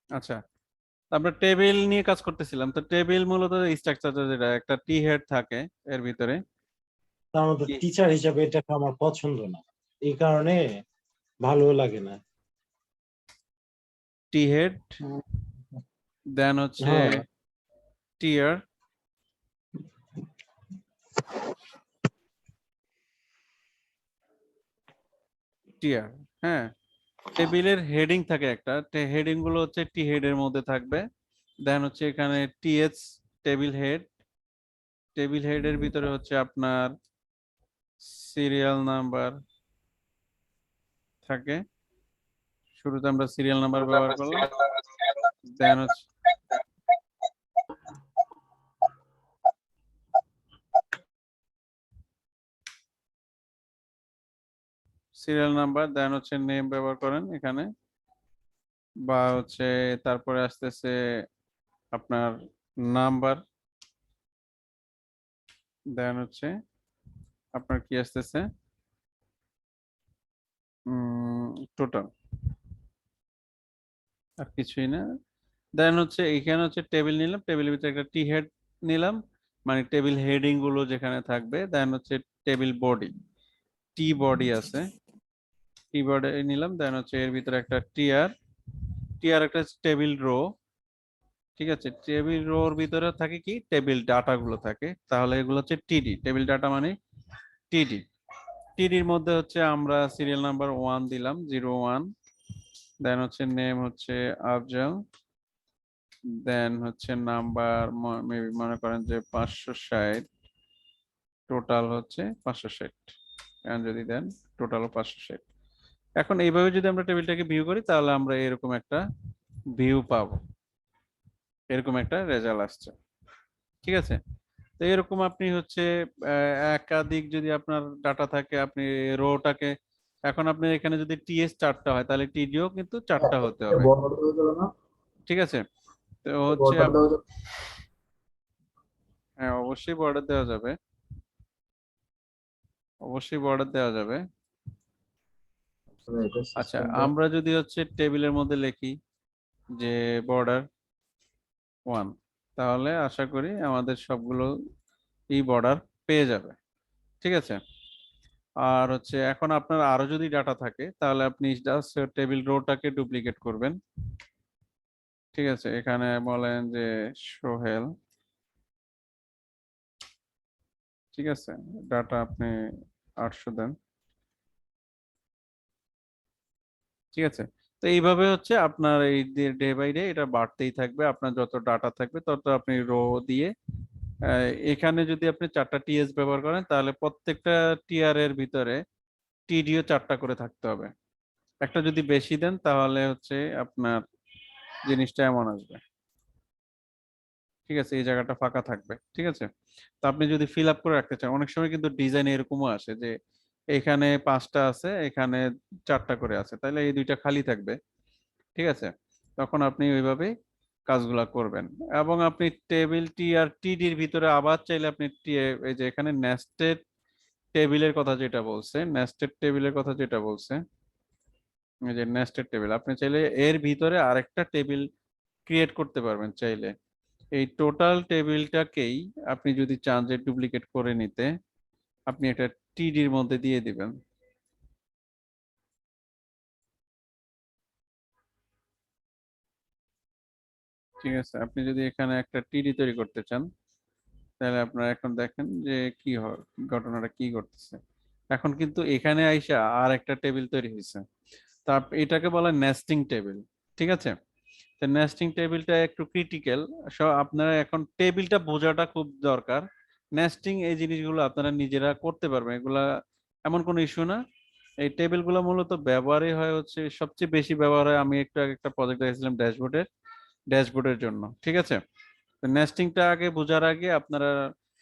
আচ্ছা, আমরা টেবিল নিয়ে কাজ করতেছিলাম। তো টেবিল মূলত স্ট্রাকচারটা যেটা একটা টি হেড থাকে এর ভিতরে। তার মধ্যে টিচার হিসাবে এটাকে আমার পছন্দ না, এই কারণে ভালো লাগে না। টি হেড, দেন হচ্ছে হ্যাঁ, টিয়ার, টিয়ার। হ্যাঁ, টেবিলের হেডিং থাকে একটা, হেডিং গুলো হচ্ছে টি হেড এর মধ্যে থাকবে। দেন হচ্ছে এখানে টিএচ, টেবিল হেড। টেবিল হেড এর ভিতরে হচ্ছে আপনার সিরিয়াল নাম্বার থাকে। শুরুতে আমরা সিরিয়াল নাম্বার ব্যবহার করলাম। দেন হচ্ছে সিরিয়াল নাম্বার, দেন হচ্ছে নেম ব্যবহার করেন এখানে, বা হচ্ছে তারপরে আসতেছে আপনার নাম্বার, দেন হচ্ছে আপনার কি আসতেছে টোটাল, আর কিছুই না। দেন হচ্ছে এখানে হচ্ছে টেবিল নিলাম, টেবিলের ভিতরে একটা টি হেড নিলাম, মানে টেবিল হেডিং গুলো যেখানে থাকবে। দেন হচ্ছে টেবিল বডি, টি বডি আছে, টি বডি নিলাম। দেন হচ্ছে এর ভিতরে একটা টিআর, টিআর একটা টেবিল রো। ঠিক আছে, টেবিল রোর ভিতরে থাকে কি টেবিল ডাটা গুলো থাকে, তাহলে এগুলো হচ্ছে টিডি, টেবিল ডাটা মানে টিডি। টিডির মধ্যে হচ্ছে আমরা সিরিয়াল নাম্বার 1 দিলাম, 01। দেন হচ্ছে নেম হচ্ছে আফজাল। দেন হচ্ছে নাম্বার মেবি মনে করেন যে 560, টোটাল হচ্ছে 560। এখন যদি দেন টোটাল 560। এখন এইভাবে যদি আমরা টেবিলটাকে ভিউ করি তাহলে আমরা এরকম একটা ভিউ পাবো, এরকম একটা রেজাল্ট আসছে। ঠিক আছে, তো এরকম আপনি হচ্ছে একাধিক যদি আপনার ডাটা থাকে, আপনি রোটাকে, এখন আপনি এখানে যদি টিএস 4টা হয় তাহলে টিডিও কিন্তু 4টা হতে হবে। ঠিক আছে, তো হচ্ছে হ্যাঁ, অবশ্যই বর্ডার দেওয়া যাবে, অবশ্যই বর্ডার দেওয়া যাবে। আচ্ছা, আমরা যদি হচ্ছে টেবিলের মধ্যে লিখি যে বর্ডার 1, তাহলে আশা করি আমাদের সবগুলো এই বর্ডার পেয়ে যাবে। ঠিক আছে, আর হচ্ছে এখন আপনার আরো যদি ডাটা থাকে তাহলে আপনি জাস্ট টেবিল রোটাকে ডুপ্লিকেট করবেন। ঠিক আছে, এখানে বলেন যে সোহেল। ঠিক আছে, ডাটা আপনি 800 দেন। ঠিক আছে, তো এইভাবে হচ্ছে আপনার এই ডে বাই ডে এটা বাড়তেই থাকবে। আপনার যত ডাটা থাকবে তত আপনি রো দিয়ে এখানে যদি আপনি 4টা টিএস ব্যবহার করেন তাহলে প্রত্যেকটা টিআর এর ভিতরে টিডিও 4টা করে থাকতে হবে। একটা যদি বেশি দেন তাহলে হচ্ছে আপনার জিনিসটা এমন আসবে। ঠিক আছে, এই জায়গাটা ফাঁকা থাকবে। ঠিক আছে, তো আপনি যদি ফিল আপ করে রাখতে চান, অনেক সময় কিন্তু ডিজাইন এরকমও আসে যে এখানে 5টা আছে, এখানে 4টা করে আছে, তাহলে এই দুইটা খালি থাকবে। ঠিক আছে, তখন আপনি ওইভাবে কাজগুলা করবেন। এবং আপনি টেবিল টি আর টিডির ভিতরে আবার চাইলে আপনি এই যে এখানে নেস্টেড টেবিলের কথা যেটা বলছে, নেস্টেড টেবিলের কথা যেটা বলছে, এই যে নেস্টেড টেবিল, আপনি চাইলে এর ভিতরে আরেকটা টেবিল ক্রিয়েট করতে পারবেন চাইলে। এই টোটাল টেবিলটাকেই আপনি যদি চান যে ডুপ্লিকেট করে নিতে, আপনি একটা টিডির মধ্যে দিয়ে দিবেন। ঠিক আছে, আপনি যদি এখানে একটা টিডি তৈরি করতে চান তাহলে আপনারা এখন দেখেন যে কি হয়, ঘটনাটা কি ঘটতেছে। এখন কিন্তু এখানে আইসা আর একটা টেবিল তৈরি হয়েছে, তার এটাকে বলে নেস্টিং টেবিল। ঠিক আছে, তো নেস্টিং টেবিলটা একটু ক্রিটিক্যাল। আপনারা এখন টেবিলটা বোঝাটা খুব দরকার। নেস্টিং এই জিনিসগুলো আপনারা নিজেরা করতে পারবেন, এগুলা এমন কোনো ইস্যু না। এই টেবিলগুলো মূলত ব্যবহারই হয় হচ্ছে, সবচেয়ে বেশি ব্যবহার হয়, আমি একটু আগে একটা প্রজেক্ট দেখেছিলাম ড্যাশবোর্ডের জন্য। ঠিক আছে, তো নেস্টিংটা আগে বোঝার আগে আপনারা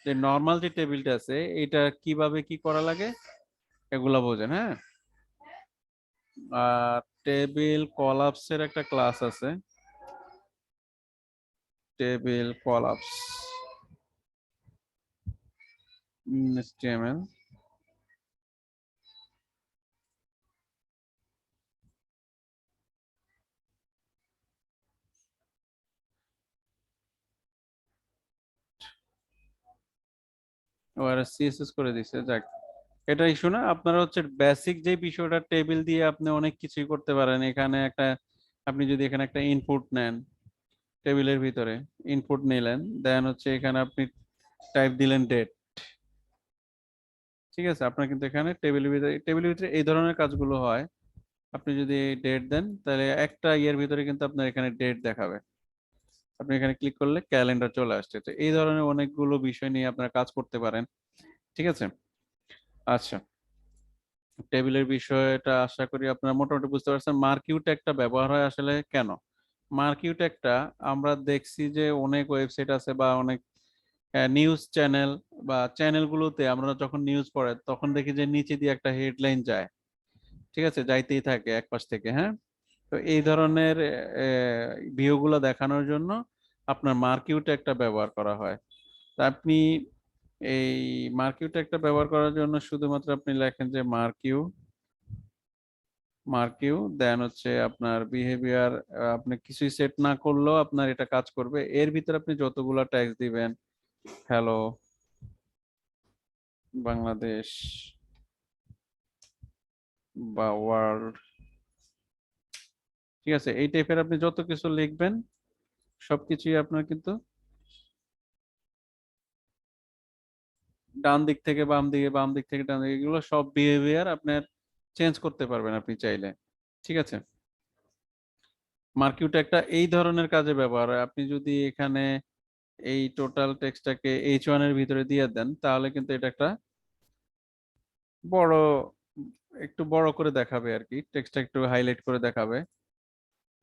যে নর্মাল যে টেবিলটা আছে এটা কিভাবে কি করা লাগে এগুলা বোঝেন। হ্যাঁ, আর টেবিল কলাপসের একটা ক্লাস আছে, টেবিল কলাপস HTML। আর সিএসএস করে দিছে, যাক এটা ইস্যু না। আপনারা হচ্ছে বেসিক যে বিষয়টা, টেবিল দিয়ে আপনি অনেক কিছুই করতে পারেন। এখানে একটা, আপনি যদি এখানে একটা ইনপুট নেন, টেবিলের ভিতরে ইনপুট নিলেন, দেন হচ্ছে এখানে আপনি টাইপ দিলেন ডেট, ঠিক আছে? আপনার কিন্তু এখানে টেবিলের ভিতরে এই ধরনের কাজগুলো হয়। আপনি যদি ডেট দেন, তাহলে একটা ইয়ের ভিতরে কিন্তু আপনার এখানে ডেট দেখাবে। আপনি এখানে ক্লিক করলে ক্যালেন্ডার চলে আসছে। তো এই ধরনের অনেকগুলো বিষয় নিয়ে আপনারা কাজ করতে পারেন, ঠিক আছে? আচ্ছা, টেবিলের বিষয়টা আশা করি আপনারা মোটামুটি বুঝতে পারছেন। মার্কিউ ট্যাগটা ব্যবহার হয় আসলে কেন? মার্কিউ ট্যাগটা আমরা দেখছি যে অনেক ওয়েবসাইট আছে বা অনেক নিউজ চ্যানেল বা চ্যানেলগুলোতে আমরা যখন নিউজ পড়ে তখন দেখি যে নিচে দিয়ে একটা হেডলাইন যায়, ঠিক আছে? যাইতেই থাকে এক পাশ থেকে, হ্যাঁ। তো এই ধরনের ভিউগুলো দেখানোর জন্য আপনার মার্কিউ ট্যাগটা ব্যবহার করা হয়। তা আপনি এই মার্কিউ ট্যাগটা ব্যবহার করার জন্য শুধুমাত্র আপনি লেখেন যে মার্কিউ, দেন হচ্ছে আপনার বিহেভিয়ার। আপনি কিছুই সেট না করলেও আপনার এটা কাজ করবে। এর ভিতরে আপনি যতগুলা ট্যাগ দিবেন, হ্যালো বাংলাদেশ বা ওয়ার্ল্ড, ঠিক আছে, এই টাইপের আপনি যত কিছু লিখবেন সবকিছুই আপনার কিন্তু ডান দিক থেকে বাম দিকে, বাম দিক থেকে ডান দিকে, এগুলো সব বিহেভিয়ার আপনার চেঞ্জ করতে পারবেন আপনি চাইলে, ঠিক আছে? মার্কিউটা একটা এই ধরনের কাজে ব্যবহার হয়। আপনি যদি এখানে এই টোটাল টেক্সটটাকে H1 এর ভিতরে দিয়ে দেন, তাহলে কিন্তু এটা একটা বড়, একটু বড় করে দেখাবে আর কি, টেক্সটটা একটু হাইলাইট করে দেখাবে।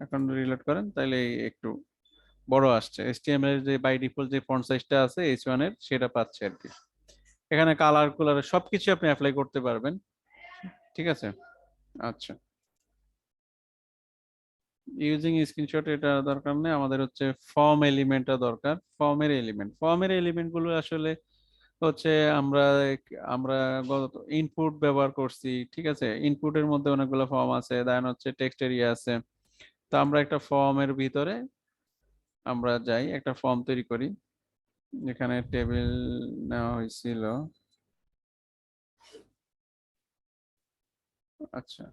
এখন রিলোড করেন, তাহলে একটু বড় আসছে। HTML এর যে বাই ডিফল্ট যে ফন্ট সাইজটা আছে H1 এর, সেটা পাচ্ছে আর কি। এখানে কালার কুলার সবকিছু আপনি অ্যাপ্লাই করতে পারবেন, ঠিক আছে? আচ্ছা, ইউজিং স্ক্রিনশট এটা দরকার নেই আমাদের, হচ্ছে ফর্ম এলিমেন্টটা দরকার। ফর্মের এলিমেন্ট গুলো আসলে হচ্ছে আমরা আমরা ইনপুট ব্যবহার করছি, ঠিক আছে? ইনপুটের মধ্যে অনেকগুলো ফর্ম আছে, দেন হচ্ছে টেক্সট এরিয়া আছে। তো আমরা একটা ফর্মের ভিতরে আমরা যাই, একটা ফর্ম তৈরি করি। এখানে টেবিল নেওয়া হয়েছিল, আচ্ছা,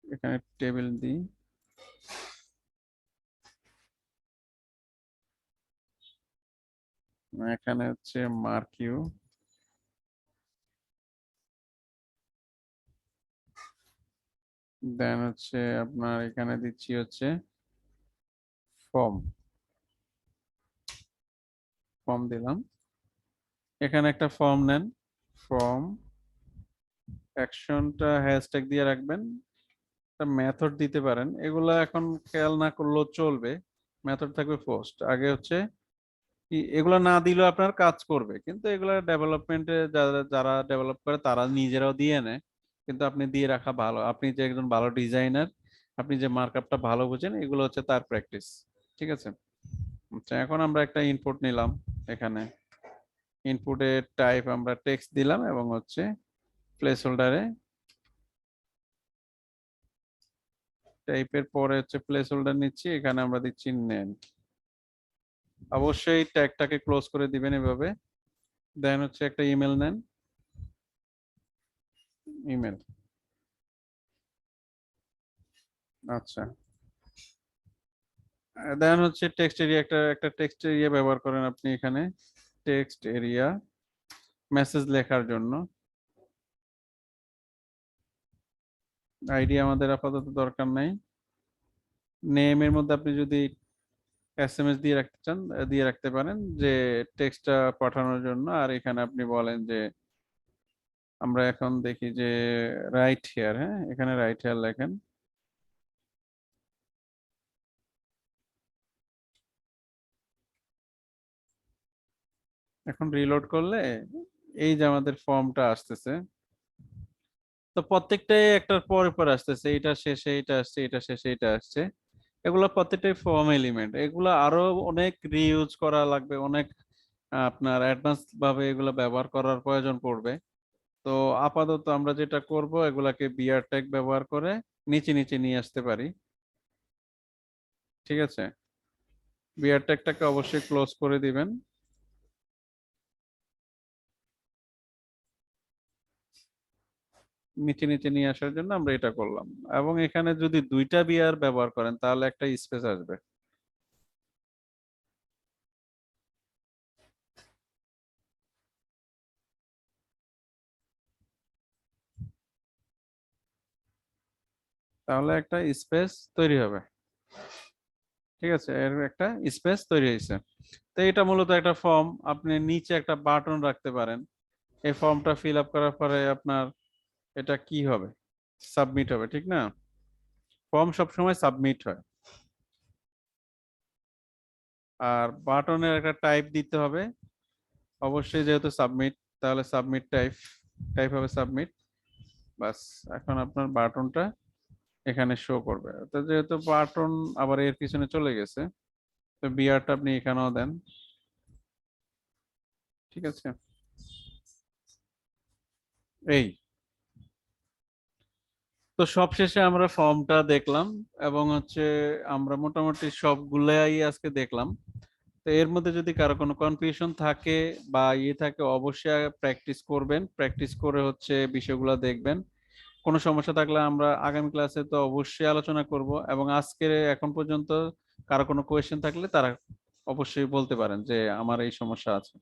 এখানে টেবিল দিই, এখানে হচ্ছে মার্কিউ, দেন হচ্ছে আপনার এখানে দিচ্ছি হচ্ছে ফর্ম, দিলাম। এখানে একটা ফর্ম নেন, ফর্ম অ্যাকশনটা হ্যাশট্যাগ দিয়ে রাখবেন। একটা মেথড দিতে পারেন, এগুলা এখন খেয়াল না করলেও চলবে। মেথড থাকবে পোস্ট, আগে হচ্ছে এগুলা না দিলেও আপনার কাজ করবে, কিন্তু এগুলা ডেভেলপমেন্টে যারা যারা ডেভেলপ করে তারা নিজেরাও দিয়ে নেয়। কিন্তু আপনি দিয়ে রাখা ভালো, আপনি যে একজন ভালো ডিজাইনার, আপনি যে মার্কআপটা ভালো বুঝেন, এগুলো হচ্ছে তার প্র্যাকটিস, ঠিক আছে? আচ্ছা, এখন আমরা একটা ইনপুট নিলাম। এখানে ইনপুটের টাইপ আমরা টেক্সট দিলাম এবং হচ্ছে প্লেস হোল্ডারে টাইপের পরে হচ্ছে প্লেস হোল্ডার নিচ্ছি, এখানে আমরা দিচ্ছি নেম। অবশ্যই ট্যাগটাকে ক্লোজ করে দিবেন এভাবে। দেন হচ্ছে একটা ইমেল নেন, ইমেল, আচ্ছা। দেন হচ্ছে টেক্সট এরিয়া, একটা একটা টেক্সট এরিয়া ব্যবহার করেন আপনি এখানে, টেক্সট এরিয়া মেসেজ লেখার জন্য। আইডি আমাদের আপাতত দরকার নাই। নেমের মধ্যে আপনি যদি এসএমএস দিয়ে রাখতে চান, দিয়ে রাখতে পারেন যে টেক্সটটা পাঠানোর জন্য। আর এখানে আপনি বলেন যে আমরা এখন দেখি যে রাইট হেয়ার, হ্যাঁ, এখানে রাইট হেয়ার লেখেন। এখন রিলোড করলে এই যে আমাদের ফর্মটা আসতেছে। তো প্রত্যেকটাই একটার পরে পর আসতেছে, এটা শেষে এটা আসছে, এটা শেষে এটা আসছে। এগুলো প্রত্যেকটাই ফর্ম এলিমেন্ট, এগুলো আরো অনেক রিইউজ করা লাগবে, অনেক আপনার অ্যাডভান্স ভাবে এগুলো ব্যবহার করার প্রয়োজন পড়বে। তো আপাতত আমরা যেটা করব, এগুলাকে বিআর ট্যাগ ব্যবহার করে নিচে নিচে নিয়ে আসতে পারি, ঠিক আছে? বিআর ট্যাগটাকে অবশ্যই ক্লোজ করে দিবেন। নিচে নিচে নিয়ে আসার জন্য আমরা এটা করলাম। এবং এখানে যদি দুইটা বিয়ার ব্যবহার করেন তাহলে একটা স্পেস আসবে। তাহলে একটা স্পেস তৈরি হবে। ঠিক আছে, এর একটা স্পেস তৈরি হয়েছে। তো এটা মূলত একটা ফর্ম, আপনি নিচে একটা বাটন রাখতে পারেন। এই ফর্মটা ফিল আপ করার পরে আপনার এটা কি হবে, সাবমিট হবে, ঠিক না? ফর্ম সবসময় সাবমিট হয়। আর বাটনের একটা টাইপ দিতে হবে অবশ্যই, যেহেতু সাবমিট, তাহলে সাবমিট টাইপ, টাইপ হবে সাবমিট। বাস, এখন আপনার বাটনটা এখানে শো করবে। তো যেহেতু বাটন আবার এর পিছনে চলে গেছে, তো বিয়ারটা আপনি এখানেও দেন। ঠিক আছে, এই তো সবশেষে আমরা ফর্মটা দেখলাম, এবং আমরা মোটামুটি সবগুলাই আজকে দেখলাম। তো এর মধ্যে যদি কারো কোনো কনফিউশন থাকে বা থাকে, অবশ্যই প্র্যাকটিস করবেন, প্র্যাকটিস করে বিষয়গুলো দেখবেন। কোনো সমস্যা থাকলে আমরা আগামী ক্লাসে তো অবশ্যই আলোচনা করব, এবং আজকে এখন পর্যন্ত কারো কোনো কোয়েশ্চেন থাকলে তারা অবশ্যই বলতে পারেন যে আমার এই সমস্যা আছে।